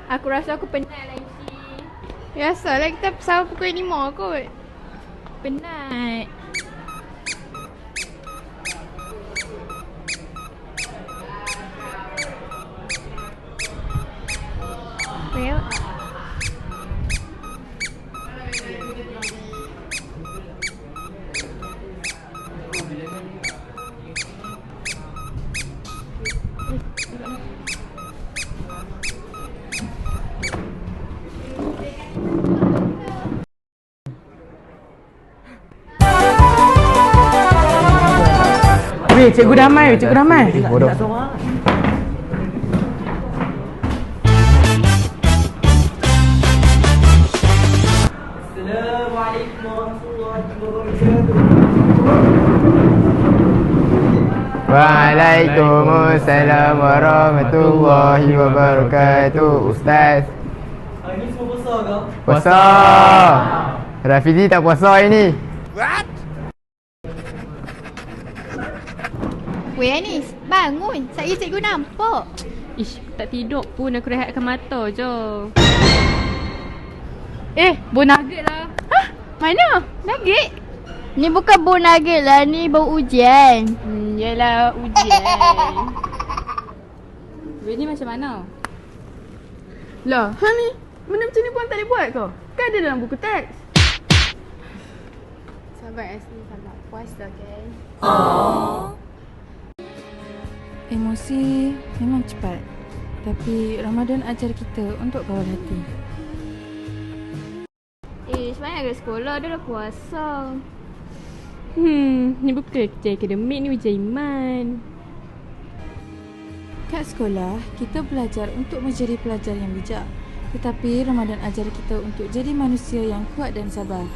Aku rasa aku penat lah Ici. Biasalah kita pesawat pukul 5 kot. Penat. Well, Weh, cikgu damai, cikgu damai. Bodoh. Assalamualaikum warahmatullahi wabarakatuh. Waalaikumsalam warahmatullahi wabarakatuh. Ustaz. Hari ni semua puasa ke? Puasa. Rafidi tak puasa hari ni. weh Anis, bangun. Saya cikgu nampak. Ish, tak tidur pun aku rehatkan mata je. Bau nugget lah. Hah? Mana? Nugget? Ni bukan bau nugget lah, ni bau ujian. Yelah, ujian. Weh ni macam mana? Lah, ni? Benda macam ni pun tak boleh buat kau? Kan ada dalam buku teks. Sabar Asli, sabar. Puas dah, okay? Emosi memang cepat, tapi Ramadan ajar kita untuk kawal hati. Sebenarnya agak sekolah dia dah puasa. Ni bukan ujian akademik, ni ujian iman. Kat sekolah, kita belajar untuk menjadi pelajar yang bijak. Tetapi Ramadan ajar kita untuk jadi manusia yang kuat dan sabar.